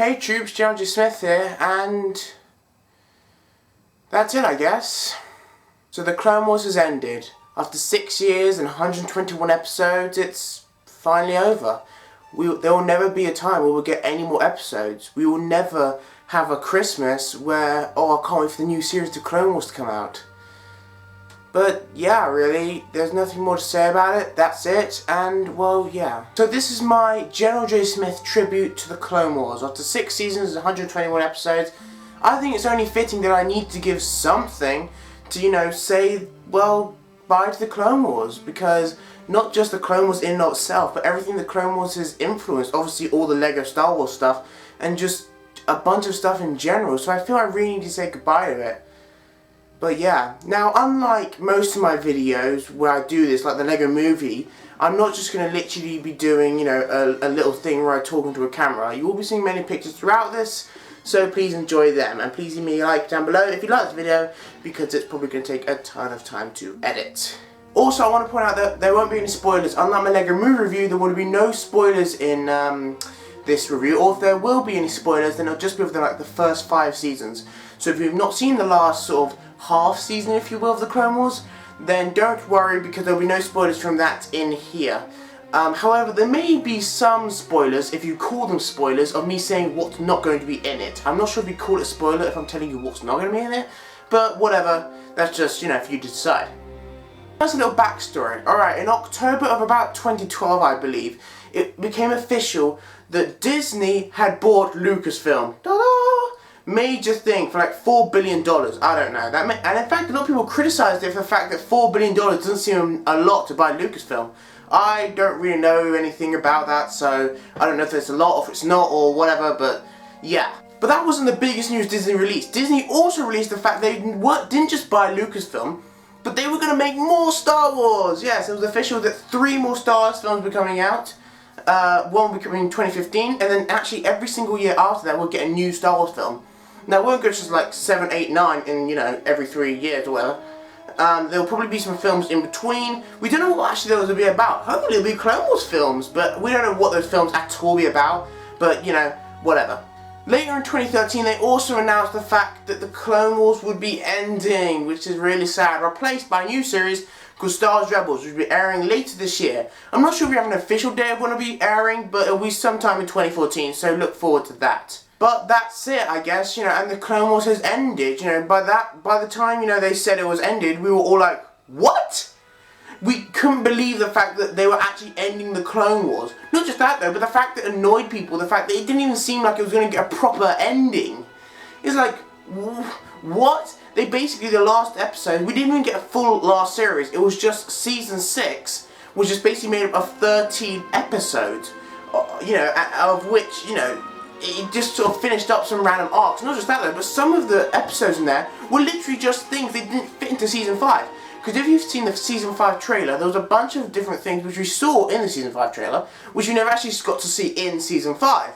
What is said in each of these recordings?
Hey troops, GeneralJSmith here, and that's it I guess. So the Clone Wars has ended. After 6 years and 121 episodes, it's finally over. There will never be a time where we'll get any more episodes. We will never have a Christmas where, oh, I can't wait for the new series The Clone Wars to come out. But yeah, really, there's nothing more to say about it. That's it, and well, yeah. So this is my GeneralJSmith tribute to the Clone Wars. After 6 seasons and 121 episodes, I think it's only fitting that I need to give something to, you know, say, well, bye to the Clone Wars. Because not just the Clone Wars in and of itself, but everything the Clone Wars has influenced. Obviously all the LEGO Star Wars stuff, and just a bunch of stuff in general. So I feel I really need to say goodbye to it. But yeah, now unlike most of my videos where I do this, like the LEGO movie, I'm not just going to literally be doing, you know, a little thing where I talk into a camera. You will be seeing many pictures throughout this, so please enjoy them. And please leave me a like down below if you like this video, because it's probably going to take a ton of time to edit. Also, I want to point out that there won't be any spoilers. Unlike my LEGO movie review, there will be no spoilers in this review, or if there will be any spoilers, then it'll just be for like the first 5 seasons. So if you've not seen the last sort of half season, if you will, of the Clone Wars, then don't worry, because there will be no spoilers from that in here. However, there may be some spoilers, if you call them spoilers, of me saying what's not going to be in it. I'm not sure if you call it a spoiler if I'm telling you what's not going to be in it, but whatever, that's just, you know, for you to decide. That's a little backstory. Alright, in October of about 2012, I believe, it became official that Disney had bought Lucasfilm. Ta-da! Major thing for like $4 billion. I don't know. And in fact, a lot of people criticised it for the fact that $4 billion doesn't seem a lot to buy Lucasfilm. I don't really know anything about that, so I don't know if it's a lot or if it's not or whatever, but yeah. But that wasn't the biggest news Disney released. Disney also released the fact they didn't just buy Lucasfilm, but they were going to make more Star Wars. Yes, it was official that 3 more Star Wars films were coming out. One will be coming in 2015, and then actually every single year after that we'll get a new Star Wars film. Now it won't go just like 7, 8, 9 in, you know, every 3 years or whatever. There will probably be some films in between. We don't know what actually those will be about. Hopefully it'll be Clone Wars films, but we don't know what those films at all will be about. But, you know, whatever. Later in 2013 they also announced the fact that the Clone Wars would be ending, which is really sad, replaced by a new series called Star Wars Rebels, which will be airing later this year. I'm not sure if we have an official day of when it'll be airing, but it'll be sometime in 2014, so look forward to that. But that's it, I guess, you know, and the Clone Wars has ended, you know, by the time, you know, they said it was ended, we were all like, what? We couldn't believe the fact that they were actually ending the Clone Wars. Not just that though, but the fact that annoyed people, the fact that it didn't even seem like it was going to get a proper ending. It's like, what? They basically, the last episode, we didn't even get a full last series, it was just season 6, which is basically made up of 13 episodes, you know, of which, you know, it just sort of finished up some random arcs. Not just that though, but some of the episodes in there were literally just things that didn't fit into season 5. Because if you've seen the season 5 trailer, there was a bunch of different things which we saw in the season 5 trailer, which you never actually got to see in season 5.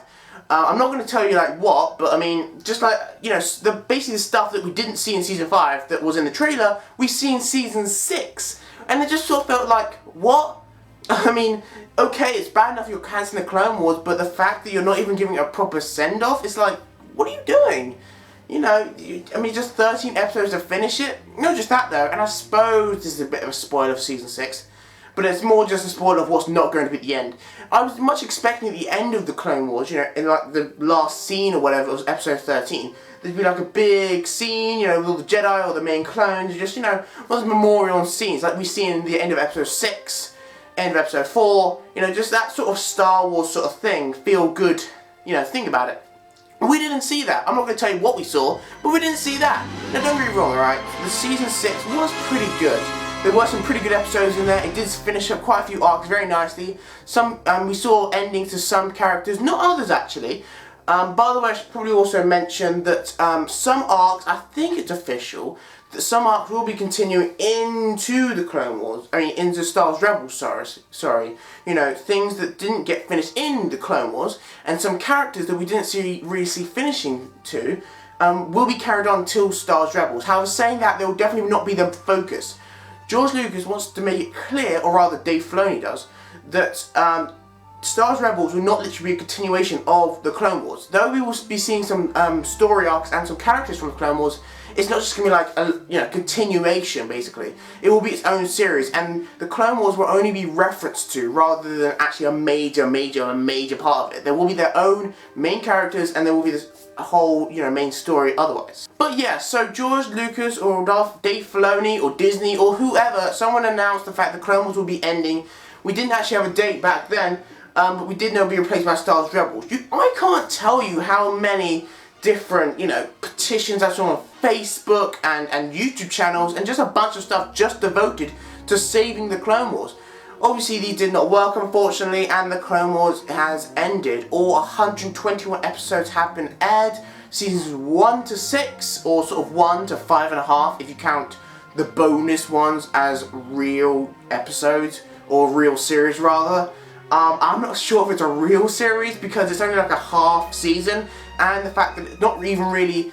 I'm not going to tell you like what, but I mean, just like, you know, basically the stuff that we didn't see in season 5 that was in the trailer, we see in season 6. And it just sort of felt like, what? I mean, okay, it's bad enough you're cancelling the Clone Wars, but the fact that you're not even giving it a proper send-off, it's like, what are you doing? You know, I mean, just 13 episodes to finish it? Not just that though, and I suppose this is a bit of a spoiler of season 6, but it's more just a spoiler of what's not going to be at the end. I was much expecting at the end of the Clone Wars, you know, in like the last scene or whatever, it was episode 13, there'd be like a big scene, you know, with all the Jedi or the main clones, just, you know, one of those memorial scenes like we see in the end of episode 6, end of episode 4, you know, just that sort of Star Wars sort of thing, feel good, you know, think about it. We didn't see that. I'm not going to tell you what we saw, but we didn't see that. Now don't get me wrong, alright, the season 6 was pretty good. There were some pretty good episodes in there. It did finish up quite a few arcs very nicely. Some, we saw endings to some characters, not others actually. By the way, I should probably also mention that some arcs, I think it's official, that some arcs will be continuing into the Clone Wars, I mean into Star Wars Rebels, sorry. You know, things that didn't get finished in the Clone Wars, and some characters that we didn't really see finishing to, will be carried on till Star Wars Rebels. However, saying that, they will definitely not be the focus. George Lucas wants to make it clear, or rather Dave Filoni does, that Star Wars Rebels will not literally be a continuation of the Clone Wars. Though we will be seeing some story arcs and some characters from the Clone Wars, it's not just going to be like a continuation, basically. It will be its own series, and the Clone Wars will only be referenced to rather than actually a major part of it. There will be their own main characters, and there will be this whole, main story otherwise. But yeah, so George Lucas or Dave Filoni or Disney or whoever, someone announced the fact the Clone Wars will be ending. We didn't actually have a date back then, but we did know it would be replaced by Star Wars Rebels. I can't tell you how many different, petitions I saw on Facebook and YouTube channels and just a bunch of stuff just devoted to saving the Clone Wars. Obviously these did not work, unfortunately, and the Clone Wars has ended. All 121 episodes have been aired, seasons 1 to 6, or sort of 1 to 5.5 if you count the bonus ones as real episodes, or real series rather. I'm not sure if it's a real series because it's only like a half season, and the fact that it's not even really,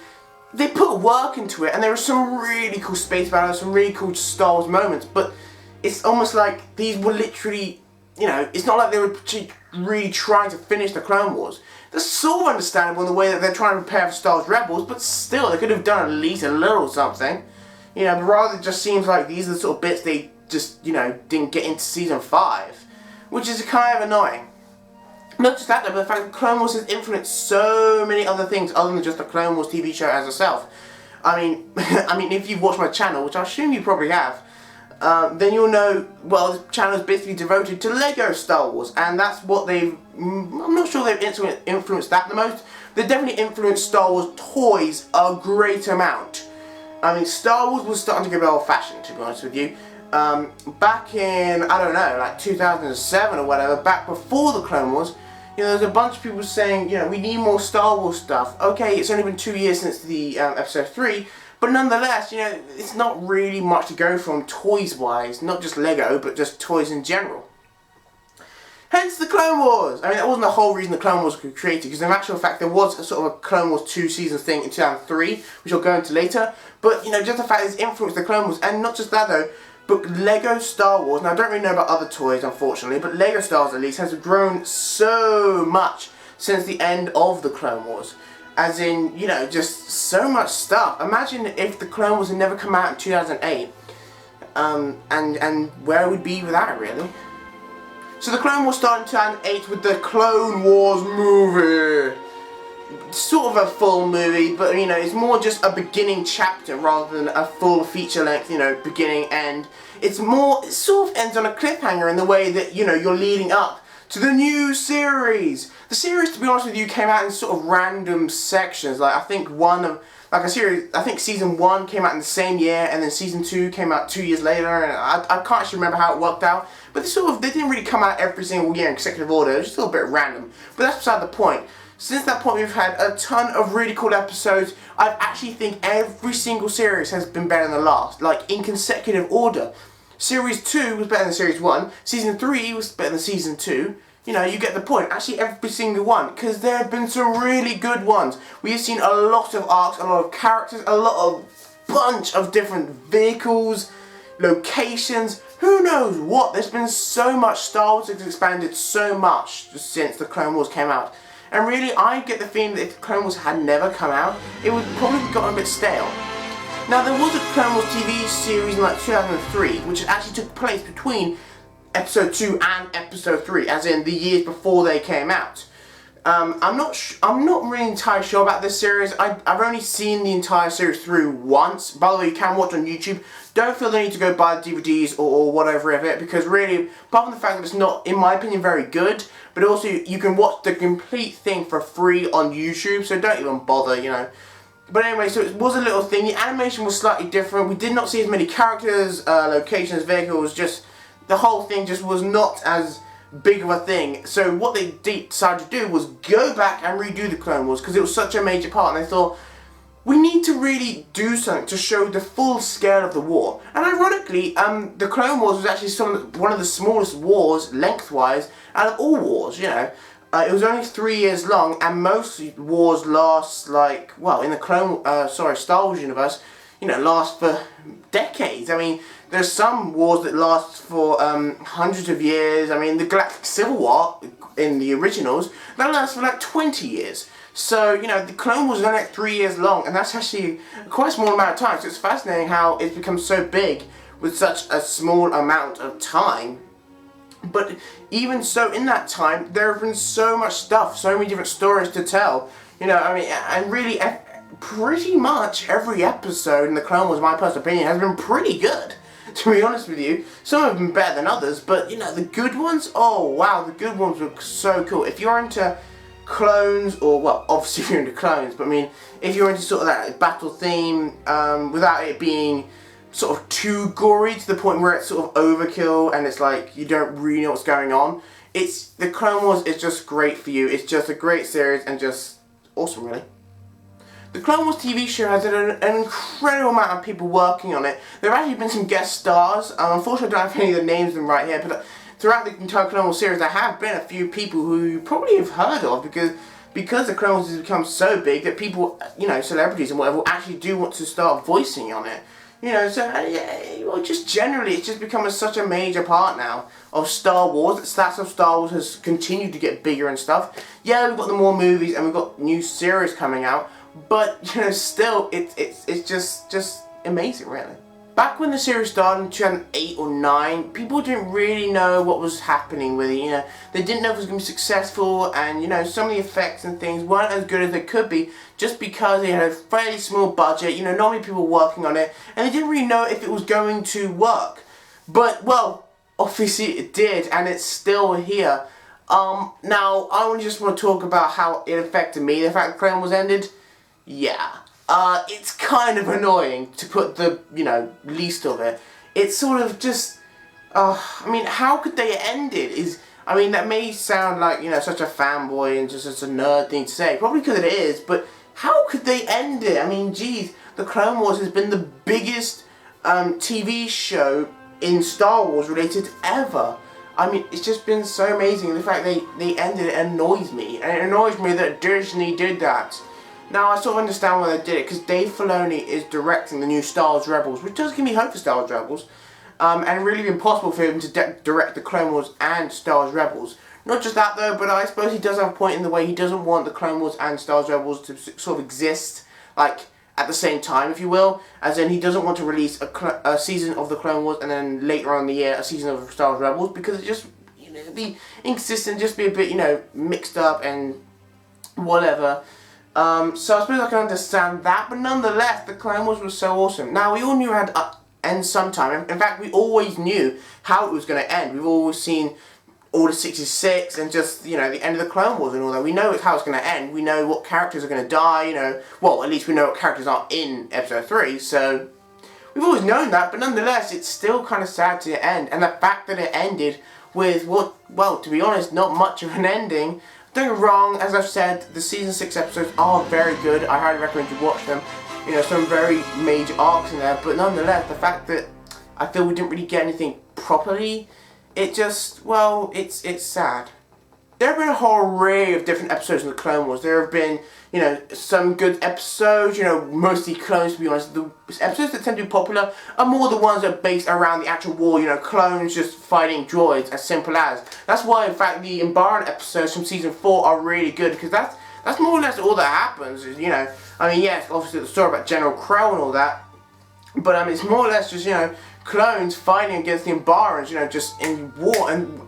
they put work into it, and there are some really cool space battles, some really cool Star Wars moments, but it's almost like these were literally, it's not like they were really trying to finish the Clone Wars. That's sort of understandable in the way that they're trying to prepare for Star Wars Rebels, but still, they could have done at least a little something. But rather it just seems like these are the sort of bits they just, didn't get into season 5, which is kind of annoying. Not just that though, but the fact that Clone Wars has influenced so many other things other than just the Clone Wars TV show as itself. I mean, if you've watched my channel, which I assume you probably have, then you'll know, well, this channel is basically devoted to Lego Star Wars, and that's what they've, I'm not sure they've influenced that the most. They've definitely influenced Star Wars toys a great amount. I mean, Star Wars was starting to get a bit old-fashioned, to be honest with you. Back in, I don't know, like 2007 or whatever, back before the Clone Wars, there's a bunch of people saying, we need more Star Wars stuff. Okay, it's only been 2 years since the episode 3, but nonetheless, it's not really much to go from toys-wise, not just Lego, but just toys in general. Hence the Clone Wars! I mean, that wasn't the whole reason the Clone Wars were created, because in actual fact there was a sort of a Clone Wars 2 seasons thing in 2003, which I'll go into later, but just the fact it's influenced the Clone Wars, and not just that though, but Lego Star Wars, and I don't really know about other toys unfortunately, but Lego Star Wars at least has grown so much since the end of the Clone Wars. As in, just so much stuff. Imagine if the Clone Wars had never come out in 2008, and where we'd be without it really. So the Clone Wars started in 2008 with the Clone Wars movie. Sort of a full movie, but it's more just a beginning chapter rather than a full feature-length, beginning end. It sort of ends on a cliffhanger in the way that, you're leading up to the new series. The series, to be honest with you, came out in sort of random sections. Like, I think I think season 1 came out in the same year, and then season 2 came out 2 years later, and I can't actually remember how it worked out. But they didn't really come out every single year in consecutive order. It was just a little bit random. But that's beside the point. Since that point, we've had a ton of really cool episodes. I actually think every single series has been better than the last, like in consecutive order. Series 2 was better than Series 1. Season 3 was better than Season 2. You get the point. Actually, every single one, because there have been some really good ones. We have seen a lot of arcs, a lot of characters, bunch of different vehicles, locations, who knows what. There's been so much. Star Wars has expanded so much since the Clone Wars came out. And really, I get the feeling that if the Clone Wars had never come out, it would probably have gotten a bit stale. Now, there was a Clone Wars TV series in like 2003, which actually took place between Episode 2 and Episode 3, as in the years before they came out. I'm not really entirely sure about this series. I've only seen the entire series through once. By the way, you can watch on YouTube. Don't feel the need to go buy the DVDs or whatever of it, because really, apart from the fact that it's not, in my opinion, very good, but also you can watch the complete thing for free on YouTube, so don't even bother, But anyway, so it was a little thing. The animation was slightly different. We did not see as many characters, locations, vehicles, just the whole thing just was not as big of a thing. So what they decided to do was go back and redo the Clone Wars, because it was such a major part, and they thought, we need to really do something to show the full scale of the war. And ironically, the Clone Wars was actually one of the smallest wars, lengthwise, out of all wars, It was only 3 years long, and most wars last, in the Star Wars universe, last for decades. I mean, there's some wars that last for hundreds of years. I mean, the Galactic Civil War in the originals, that lasts for like 20 years. So, the Clone Wars is only like 3 years long, and that's actually quite a small amount of time. So it's fascinating how it's become so big with such a small amount of time. But even so, in that time, there have been so much stuff, so many different stories to tell. And really, pretty much every episode in the Clone Wars, in my personal opinion, has been pretty good. To be honest with you, some have been better than others, but the good ones, oh wow, the good ones were so cool. If you're into clones, or well, obviously if you're into clones, but I mean, if you're into sort of that battle theme, without it being sort of too gory to the point where it's sort of overkill and it's like you don't really know what's going on, the Clone Wars is just great for you. It's just a great series and just awesome, really. The Clone Wars TV show has an incredible amount of people working on it. There have actually been some guest stars. Unfortunately, I don't have any of the names of them right here, but throughout the entire Clone Wars series, there have been a few people who you probably have heard of because the Clone Wars has become so big that people, celebrities and whatever, actually do want to start voicing on it. Just generally, it's just become such a major part now of Star Wars. The stats of Star Wars has continued to get bigger and stuff. Yeah, we've got the more movies and we've got new series coming out, but still, it's just amazing, really. Back when the series started in 2008 or 9, people didn't really know what was happening with it, They didn't know if it was going to be successful, and, some of the effects and things weren't as good as they could be, just because they had a fairly small budget, not many people working on it, and they didn't really know if it was going to work. But, well, obviously it did, and it's still here. Now, I just want to talk about how it affected me, the fact that Clone Wars ended. Yeah. It's kind of annoying, to put the, least of it. It's sort of just, how could they end it? That may sound like, such a fanboy and just such a nerd thing to say. Probably because it is, but how could they end it? Geez, the Clone Wars has been the biggest TV show in Star Wars related ever. It's just been so amazing. The fact they ended it annoys me. And it annoys me that Disney did that. Now, I sort of understand why they did it, because Dave Filoni is directing the new Star Wars Rebels, which does give me hope for Star Wars Rebels, and really impossible for him to direct the Clone Wars and Star Wars Rebels. Not just that, though, but I suppose he does have a point in the way he doesn't want the Clone Wars and Star Wars Rebels to sort of exist, like, at the same time, if you will, as in he doesn't want to release a season of the Clone Wars and then later on in the year a season of Star Wars Rebels, because it just, it'd be inconsistent, just be a bit, mixed up and whatever. So I suppose I can understand that, but nonetheless, the Clone Wars was so awesome. Now, we all knew it had to end sometime. In fact, we always knew how it was going to end. We've always seen Order 66 and just, the end of the Clone Wars and all that. We know how it's going to end. We know what characters are going to die, well, at least we know what characters are in Episode 3, so we've always known that, but nonetheless, it's still kind of sad to end. And the fact that it ended with well, to be honest, not much of an ending. Don't get me wrong, as I've said, the Season 6 episodes are very good. I highly recommend you watch them. Some very major arcs in there, but nonetheless, the fact that I feel we didn't really get anything properly, it just, well, it's sad. There have been a whole array of different episodes in the Clone Wars. There have been, some good episodes, mostly clones, to be honest. The episodes that tend to be popular are more the ones that are based around the actual war, clones just fighting droids, as simple as. That's why, in fact, the Embarrassed episodes from Season 4 are really good, because that's more or less all that happens, is, yes, obviously the story about General Crow and all that, but, it's more or less just, clones fighting against the Embarrassed, just in war, and,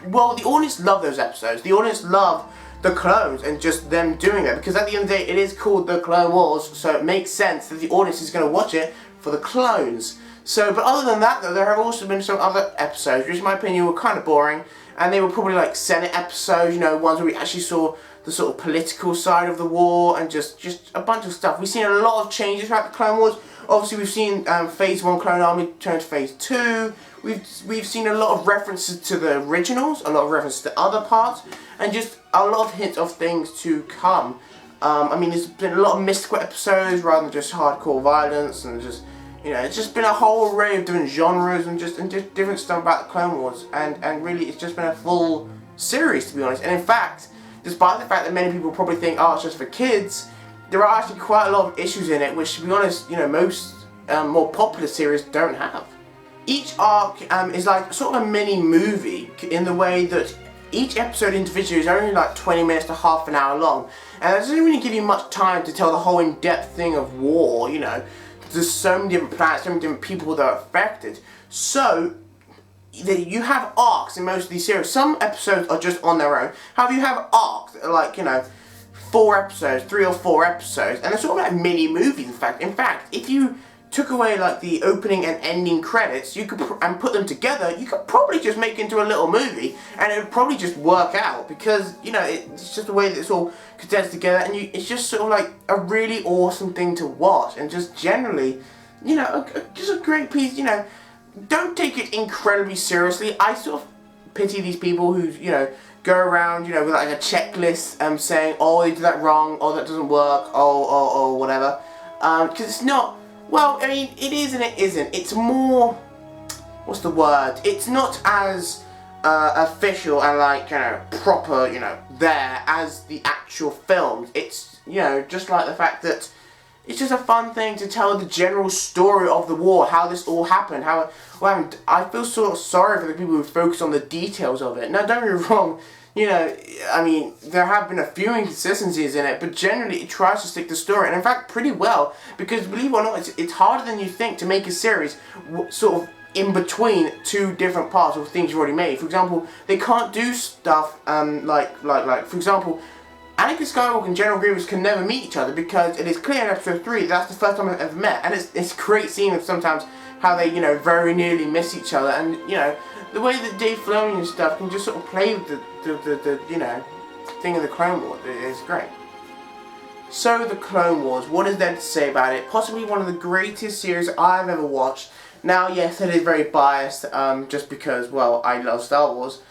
well, the audience love those episodes. The audience love the clones and just them doing that, because at the end of the day it is called the Clone Wars, so it makes sense that the audience is going to watch it for the clones. So, but other than that though, there have also been some other episodes which in my opinion were kind of boring, and they were probably like Senate episodes, ones where we actually saw the sort of political side of the war and just a bunch of stuff. We've seen a lot of changes throughout the Clone Wars. Obviously we've seen Phase 1 Clone Army turn to Phase 2. We've seen a lot of references to the originals, a lot of references to other parts, and just a lot of hints of things to come. There's been a lot of mystical episodes rather than just hardcore violence, and just, it's just been a whole array of different genres and just different stuff about the Clone Wars, and really it's just been a full series, to be honest. And in fact, despite the fact that many people probably think, oh, it's just for kids, there are actually quite a lot of issues in it, which, to be honest, most more popular series don't have. Each arc is like sort of a mini movie in the way that each episode individually is only like 20 minutes to half an hour long, and it doesn't really give you much time to tell the whole in-depth thing of war, you know. There's so many different planets, so many different people that are affected. So, you have arcs in most of these series. Some episodes are just on their own. However, you have arcs that are like, you know, 4 episodes, 3 or 4 episodes, and they're sort of like mini movies. In fact, if you took away like the opening and ending credits, you could and put them together, you could probably just make into a little movie, and it would probably just work out because, you know, it's just the way that it's all condensed together, and it's just sort of like a really awesome thing to watch, and just generally, you know, just a great piece. You know, don't take it incredibly seriously. I sort of pity these people who, you know, go around, you know, with like a checklist saying, oh, they did that wrong, oh, that doesn't work, oh, whatever, because it's not. Well, I mean, it is and it isn't. It's more, what's the word? It's not as official and like, you know, proper, you know, there as the actual films. It's, you know, just like the fact that it's just a fun thing to tell the general story of the war, how this all happened, how, well, I feel sort of sorry for the people who focus on the details of it. Now, don't get me wrong, you know, I mean, there have been a few inconsistencies in it, but generally it tries to stick to the story, and in fact, pretty well, because believe it or not, it's harder than you think to make a series sort of in between 2 different parts of things you've already made. For example, they can't do stuff like, for example, Anakin Skywalker and General Grievous can never meet each other because it is clear in episode 3 that's the first time they've ever met, and it's great seeing sometimes how they, you know, very nearly miss each other, and, you know, the way that Dave Filoni and stuff can just sort of play with the you know, thing of the Clone Wars is great. So, the Clone Wars, what is there to say about it? Possibly one of the greatest series I've ever watched. Now, yes, it is very biased, just because, well, I love Star Wars.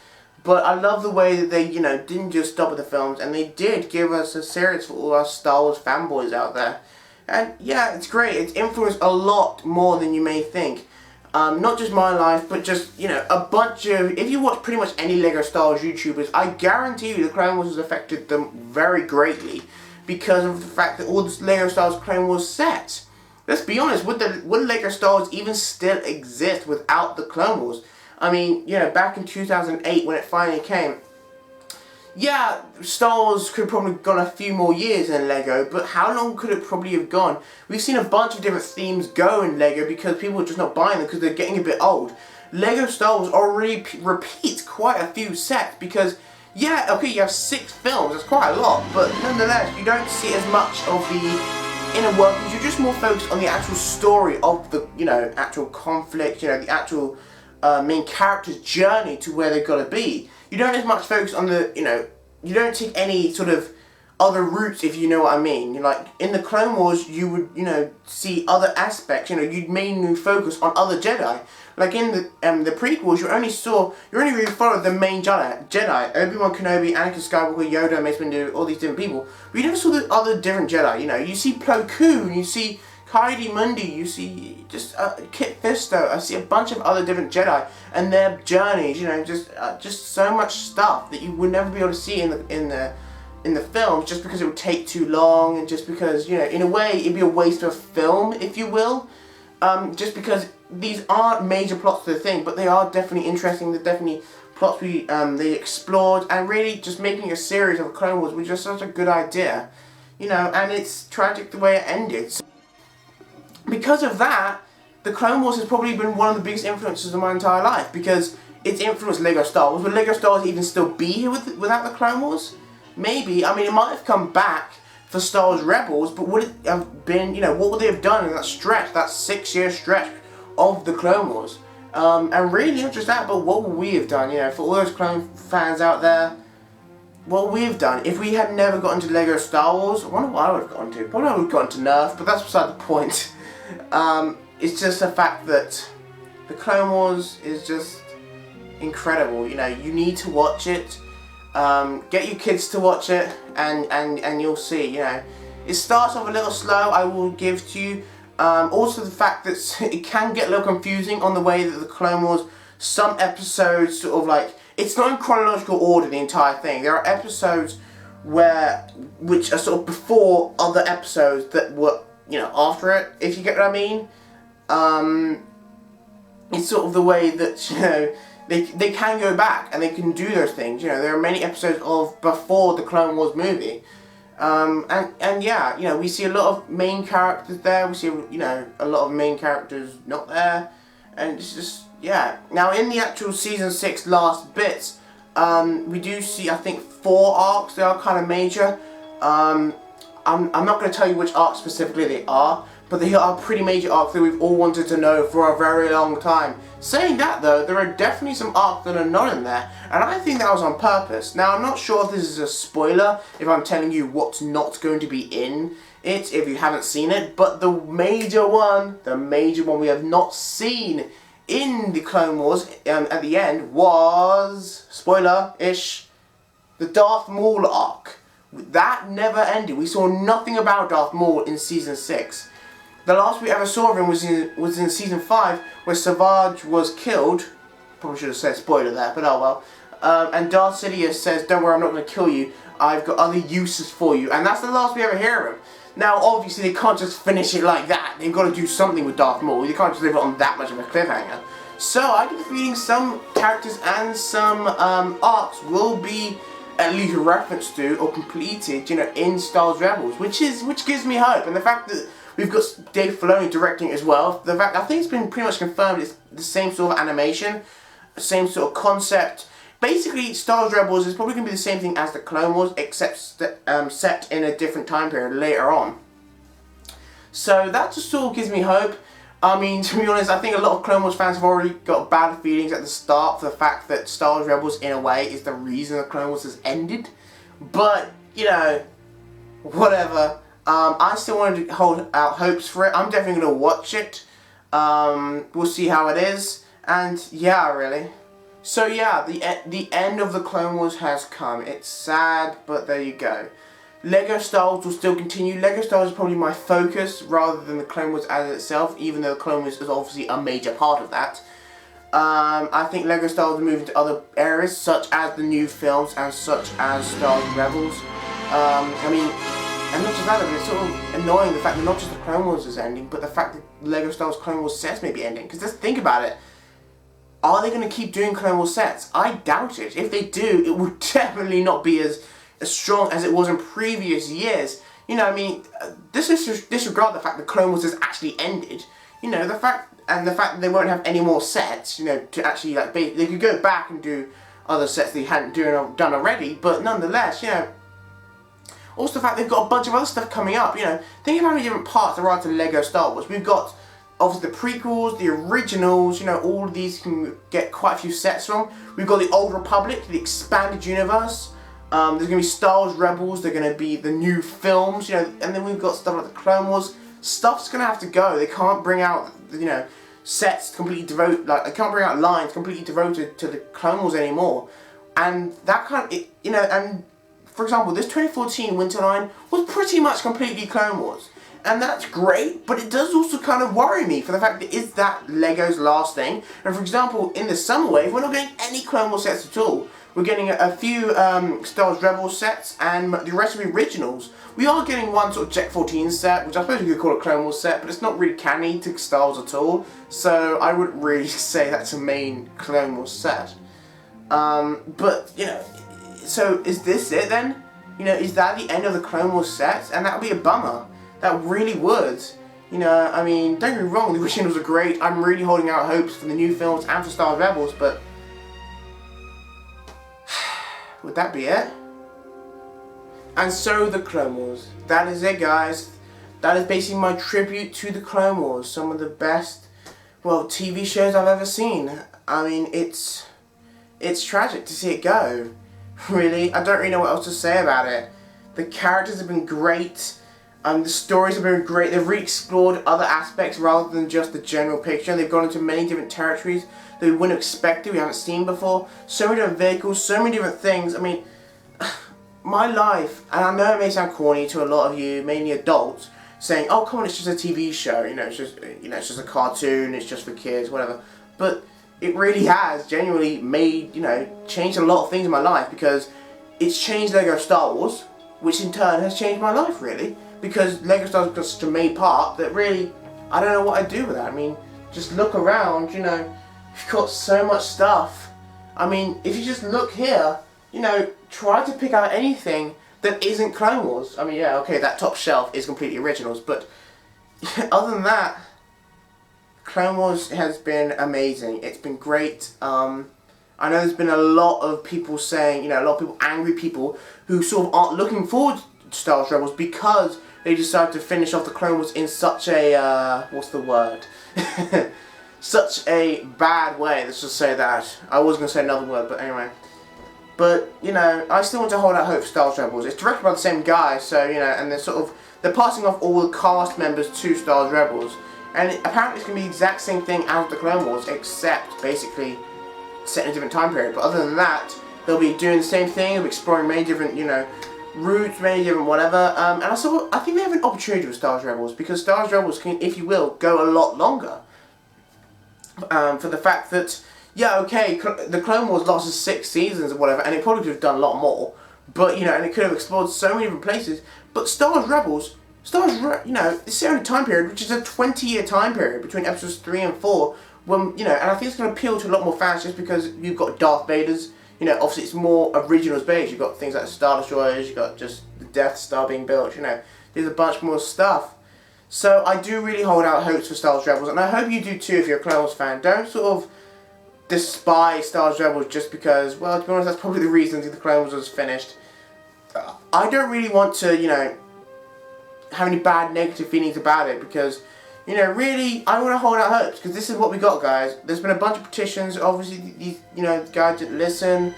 But I love the way that they, you know, didn't just stop at the films, and they did give us a series for all our Star Wars fanboys out there. And yeah, it's great. It's influenced a lot more than you may think. Not just my life, but just, you know, a bunch of, if you watch pretty much any LEGO Star Wars YouTubers, I guarantee you the Clone Wars has affected them very greatly because of the fact that all this LEGO Star Wars Clone Wars sets. Let's be honest, would LEGO Star Wars even still exist without the Clone Wars? I mean, you know, back in 2008 when it finally came, yeah, Star Wars could have probably gone a few more years in LEGO, but how long could it probably have gone? We've seen a bunch of different themes go in LEGO because people are just not buying them because they're getting a bit old. LEGO Star Wars already repeats quite a few sets because, yeah, okay, you have 6 films, that's quite a lot, but nonetheless, you don't see as much of the inner workings. You're just more focused on the actual story of the, you know, actual conflict, you know, the actual main character's journey to where they've got to be. You don't as much focus on the, you know, you don't take any sort of other routes, if you know what I mean. Like, in the Clone Wars, you would, you know, see other aspects, you know, you'd mainly focus on other Jedi. Like, in the prequels, you only really followed the main Jedi, Obi-Wan Kenobi, Anakin Skywalker, Yoda, Mace Windu, all these different people. But you never saw the other different Jedi, you know. You see Plo Koon, you see Kaidi Mundi, you see just Kit Fisto, I see a bunch of other different Jedi and their journeys, you know, just so much stuff that you would never be able to see in the films just because it would take too long and just because, you know, in a way it'd be a waste of film, if you will, just because these aren't major plots to the thing, but they are definitely interesting. They're definitely plots they explored, and really just making a series of Clone Wars was just such a good idea, you know, and it's tragic the way it ended. So because of that, the Clone Wars has probably been one of the biggest influences of my entire life because it's influenced LEGO Star Wars. Would LEGO Star Wars even still be here without the Clone Wars? Maybe. I mean, it might have come back for Star Wars Rebels, but would it have been, you know, what would they have done in that stretch, that 6-year stretch of the Clone Wars? And really not just that, but what would we have done, you know, for all those Clone fans out there? What we have done, if we had never gotten to LEGO Star Wars, I wonder what I would have gotten to. Probably I would have gotten to Nerf, but that's beside the point. It's just the fact that the Clone Wars is just incredible. You know, you need to watch it. Get your kids to watch it, and you'll see. You know, it starts off a little slow, I will give to you. Also the fact that it can get a little confusing on the way that the Clone Wars, some episodes sort of like, it's not in chronological order, the entire thing. There are episodes which are sort of before other episodes that were, you know, after it, if you get what I mean. it's sort of the way that, you know, they can go back and they can do those things. You know, there are many episodes of before the Clone Wars movie. And yeah, you know, we see a lot of main characters there, we see, you know, a lot of main characters not there, and it's just, yeah. Now in the actual Season 6 last bits, we do see, I think, 4 arcs. They are kind of major. I'm not going to tell you which arcs specifically they are, but they are pretty major arcs that we've all wanted to know for a very long time. Saying that though, there are definitely some arcs that are not in there, and I think that was on purpose. Now I'm not sure if this is a spoiler, if I'm telling you what's not going to be in it, if you haven't seen it, but the major one we have not seen in the Clone Wars at the end was, spoiler-ish, the Darth Maul arc. That never ended. We saw nothing about Darth Maul in Season 6. The last we ever saw of him was in Season 5, where Savage was killed. Probably should have said spoiler there, but oh well. And Darth Sidious says, "Don't worry, I'm not going to kill you. I've got other uses for you." And that's the last we ever hear of him. Now, obviously, they can't just finish it like that. They've got to do something with Darth Maul. They can't just leave it on that much of a cliffhanger. So, I get the feeling some characters and some arcs will be at least referenced to or completed, you know, in Star Wars Rebels, which gives me hope. And the fact that we've got Dave Filoni directing it as well, the fact, I think it's been pretty much confirmed it's the same sort of animation, same sort of concept. Basically, Star Wars Rebels is probably going to be the same thing as the Clone Wars, except set in a different time period later on. So that just sort of gives me hope. I mean, to be honest, I think a lot of Clone Wars fans have already got bad feelings at the start for the fact that Star Wars Rebels, in a way, is the reason the Clone Wars has ended. But, you know, whatever. I still want to hold out hopes for it. I'm definitely going to watch it. We'll see how it is. And, yeah, really. So, yeah, the end of the Clone Wars has come. It's sad, but there you go. LEGO Star Wars will still continue. LEGO Star Wars is probably my focus rather than the Clone Wars as itself, even though the Clone Wars is obviously a major part of that. I think LEGO Star Wars will move into other areas, such as the new films and such as Star Wars Rebels. I mean, and not just that, but it's sort of annoying the fact that not just the Clone Wars is ending, but the fact that LEGO Star Wars Clone Wars sets may be ending. Because let's think about it. Are they going to keep doing Clone Wars sets? I doubt it. If they do, it will definitely not be as strong as it was in previous years. You know, I mean, disregard the fact that Clone Wars has actually ended. You know, the fact that they won't have any more sets, you know, to actually, like, they could go back and do other sets they hadn't done already, but nonetheless, you know. Also the fact they've got a bunch of other stuff coming up, you know. Think of how many different parts there are to LEGO Star Wars. We've got, obviously, the prequels, the originals, you know, all of these can get quite a few sets from. We've got the Old Republic, the expanded universe. There's going to be Star Wars Rebels, they're going to be the new films, you know, and then we've got stuff like the Clone Wars. Stuff's going to have to go. They can't bring out, you know, sets completely devoted, like, they can't bring out lines completely devoted to the Clone Wars anymore. And that kind of, you know, and for example, this 2014 winter line was pretty much completely Clone Wars. And that's great, but it does also kind of worry me for the fact that is that LEGO's last thing. And for example, in the summer wave, we're not getting any Clone Wars sets at all. We're getting a few Star Wars Rebels sets and the rest of the originals. We are getting one sort of Jet 14 set, which I suppose you could call a Clone Wars set, but it's not really canny to Star Wars at all. So I wouldn't really say that's a main Clone Wars set. But, you know, so is this it then? You know, is that the end of the Clone Wars sets? And that would be a bummer. That really would. You know, I mean, don't get me wrong, the originals are great. I'm really holding out hopes for the new films and for Star Wars Rebels, but would that be it? And so the Clone Wars. That is it, guys. That is basically my tribute to the Clone Wars. Some of the best, well, TV shows I've ever seen. I mean, it's tragic to see it go. Really, I don't really know what else to say about it. The characters have been great. The stories have been great. They've re-explored other aspects rather than just the general picture. They've gone into many different territories that we wouldn't expect to, we haven't seen before. So many different vehicles, so many different things. I mean, my life, and I know it may sound corny to a lot of you, mainly adults, saying, "Oh, come on, it's just a TV show. You know, it's just a cartoon. It's just for kids, whatever." But it really has genuinely made, you know, changed a lot of things in my life because it's changed LEGO Star Wars, which in turn has changed my life really. Because LEGO Star Wars got such a main part that really I don't know what I'd do with that. I mean, just look around, you know, you've got so much stuff. I mean, if you just look here, you know, try to pick out anything that isn't Clone Wars. I mean, yeah, okay, that top shelf is completely originals, but other than that, Clone Wars has been amazing. It's been great. I know there's been a lot of people saying, you know, a lot of people, angry people, who sort of aren't looking forward to Star Wars Rebels because they decided to finish off the Clone Wars in such a, what's the word? Such a bad way, let's just say that. I was going to say another word, but anyway. But, you know, I still want to hold out hope for Star Wars Rebels. It's directed by the same guy, so, you know, and they're passing off all the cast members to Star Wars Rebels. And apparently it's going to be the exact same thing as the Clone Wars, except, basically, set in a different time period. But other than that, they'll be doing the same thing, they'll be exploring many different, you know, routes, many different whatever. And I think they have an opportunity with Star Wars Rebels, because Star Wars Rebels can, if you will, go a lot longer. For the fact that, yeah, okay, the Clone Wars lasted 6 seasons or whatever, and it probably could have done a lot more. But, you know, and it could have explored so many different places. But Star Wars Rebels, you know, it's the only time period, which is a 20-year time period between episodes 3 and 4. When, you know, and I think it's going to appeal to a lot more fans just because you've got Darth Vader's, you know, obviously it's more originals based. You've got things like Star Destroyers, you've got just the Death Star being built, you know, there's a bunch more stuff. So I do really hold out hopes for Star Wars Rebels, and I hope you do too if you're a Clone Wars fan. Don't sort of despise Star Wars Rebels just because, well, to be honest, that's probably the reason the Clone Wars was finished. I don't really want to, you know, have any bad negative feelings about it because, you know, really, I want to hold out hopes because this is what we got, guys. There's been a bunch of petitions. Obviously, these, you know, guys didn't listen,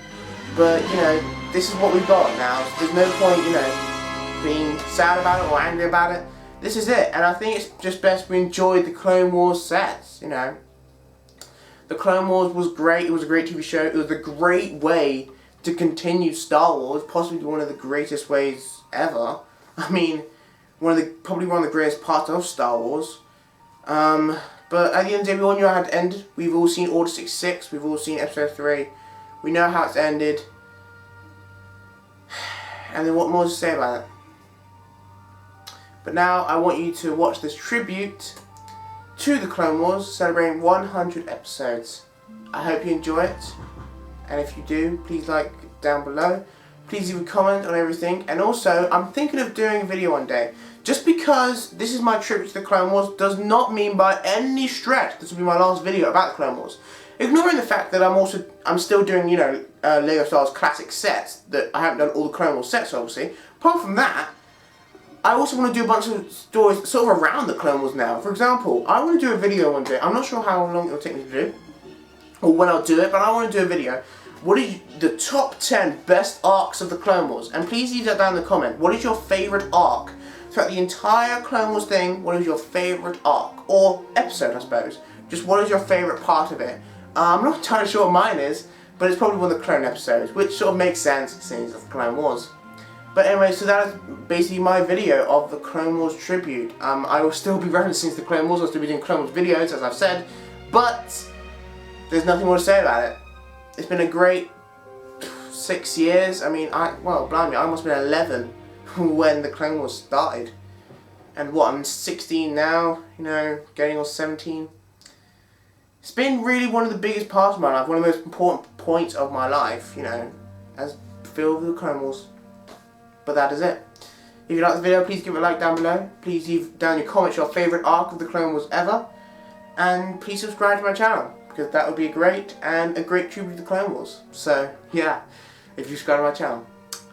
but, you know, this is what we've got now. So there's no point, you know, being sad about it or angry about it. This is it, and I think it's just best we enjoyed the Clone Wars sets, you know. The Clone Wars was great. It was a great TV show. It was a great way to continue Star Wars, possibly one of the greatest ways ever. I mean, probably one of the greatest parts of Star Wars. But at the end of the day, we all knew how it ended. We've all seen Order 66. We've all seen Episode 3. We know how it's ended. And then what more to say about it? But now I want you to watch this tribute to the Clone Wars, celebrating 100 episodes. I hope you enjoy it. And if you do, please like down below. Please leave a comment on everything. And also, I'm thinking of doing a video one day. Just because this is my tribute to the Clone Wars does not mean by any stretch this will be my last video about the Clone Wars. Ignoring the fact that I'm still doing, you know, Lego Star Wars classic sets, that I haven't done all the Clone Wars sets obviously. Apart from that, I also want to do a bunch of stories sort of around the Clone Wars now. For example, I want to do a video one day. I'm not sure how long it'll take me to do, or when I'll do it, but I want to do a video. What are the top 10 best arcs of the Clone Wars? And please leave that down in the comment. What is your favourite arc? Throughout the entire Clone Wars thing, what is your favourite arc? Or episode, I suppose. Just what is your favourite part of it? I'm not entirely sure what mine is, but it's probably one of the clone episodes, which sort of makes sense since it's the Clone Wars. But anyway, so that is basically my video of the Clone Wars tribute. I will still be referencing the Clone Wars, I'll still be doing Clone Wars videos, as I've said, but there's nothing more to say about it. It's been a great 6 years. I mean, well, blimey, I must have been 11 when the Clone Wars started. And what, I'm 16 now, you know, getting on 17. It's been really one of the biggest parts of my life, one of the most important points of my life, you know, as filled with the Clone Wars. But that is it. If you like this video, please give it a like down below. Please leave down your comments your favourite arc of the Clone Wars ever. And please subscribe to my channel, because that would be great, and a great tribute to the Clone Wars. So, yeah, if you subscribe to my channel.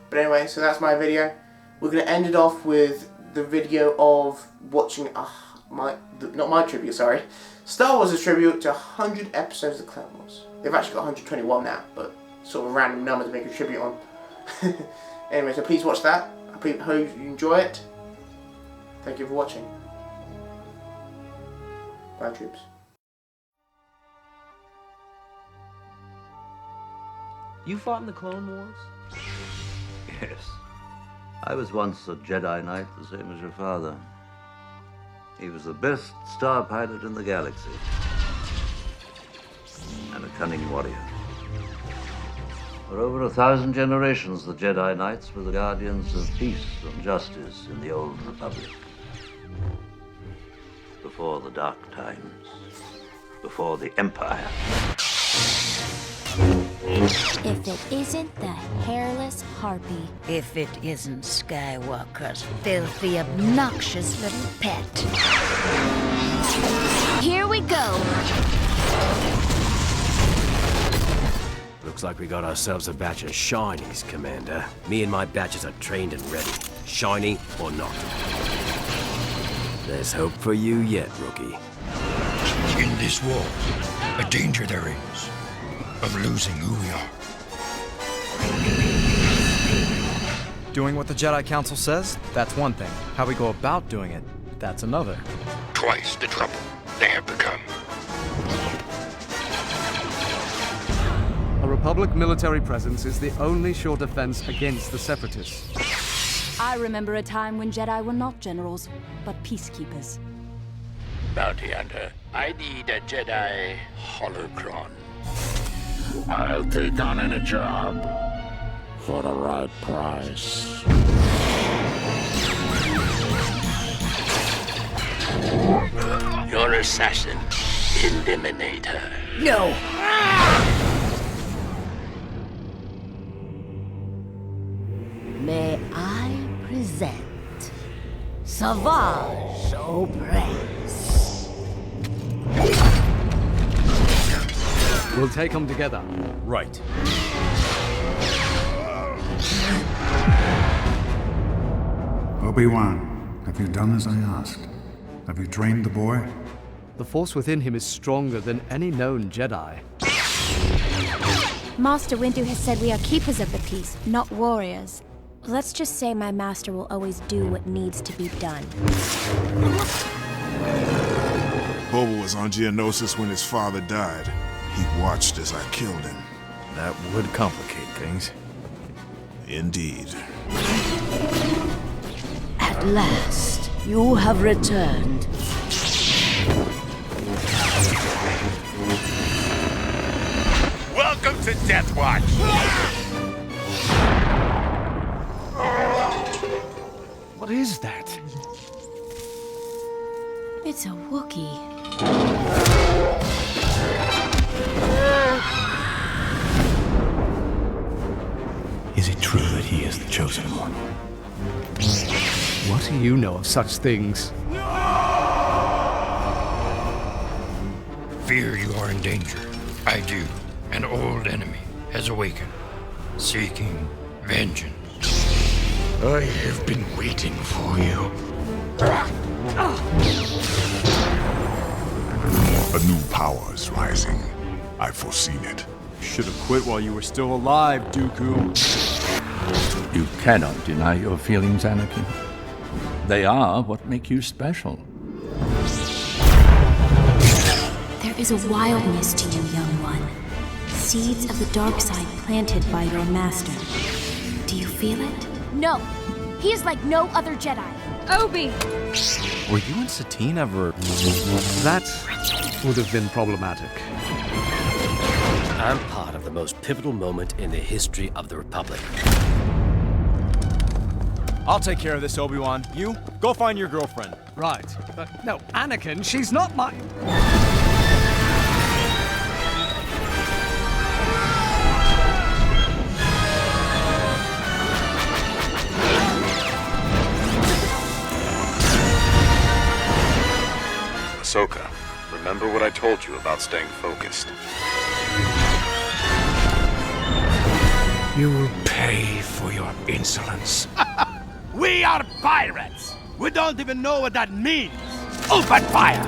But anyway, so that's my video. We're going to end it off with the video of watching, not my tribute, sorry. Star Wars' tribute to 100 episodes of the Clone Wars. They've actually got 121 now, but sort of a random number to make a tribute on. Anyway, so please watch that. I hope you enjoy it. Thank you for watching. Bye, troops. You fought in the Clone Wars? Yes. I was once a Jedi Knight, the same as your father. He was the best star pilot in the galaxy. And a cunning warrior. For over 1,000 generations, the Jedi Knights were the guardians of peace and justice in the Old Republic. The before the dark times, before the Empire. If it isn't the hairless harpy. If it isn't Skywalker's filthy, obnoxious little pet. Here we go. Looks like we got ourselves a batch of shinies, Commander. Me and my batches are trained and ready. Shiny or not. There's hope for you yet, rookie. In this war, a danger there is of losing who we are. Doing what the Jedi Council says, that's one thing. How we go about doing it, that's another. Twice the trouble they have become. A Republic military presence is the only sure defense against the Separatists. I remember a time when Jedi were not generals, but peacekeepers. Bounty hunter, I need a Jedi holocron. I'll take on any job for the right price. Your assassin, Eliminator. No! May I present Savage Opress. We'll take them together. Right. Obi-Wan, have you done as I asked? Have you trained the boy? The force within him is stronger than any known Jedi. Master Windu has said we are keepers of the peace, not warriors. Let's just say my master will always do what needs to be done. Boba was on Geonosis when his father died. He watched as I killed him. That would complicate things. Indeed. At last, you have returned. Welcome to Death Watch! What is that? It's a Wookiee. Is it true that he is the chosen one? What do you know of such things? Fear you are in danger. I do. An old enemy has awakened, seeking vengeance. I have been waiting for you. A new power is rising. I've foreseen it. Should have quit while you were still alive, Dooku. You cannot deny your feelings, Anakin. They are what make you special. There is a wildness to you, young one. Seeds of the dark side planted by your master. Do you feel it? No! He is like no other Jedi. Obi! Were you and Satine ever... That would have been problematic. I'm part of the most pivotal moment in the history of the Republic. I'll take care of this, Obi-Wan. You, go find your girlfriend. Right. No, Anakin, she's not my... Ahsoka, remember what I told you about staying focused. You will pay for your insolence. We are pirates! We don't even know what that means! Open fire!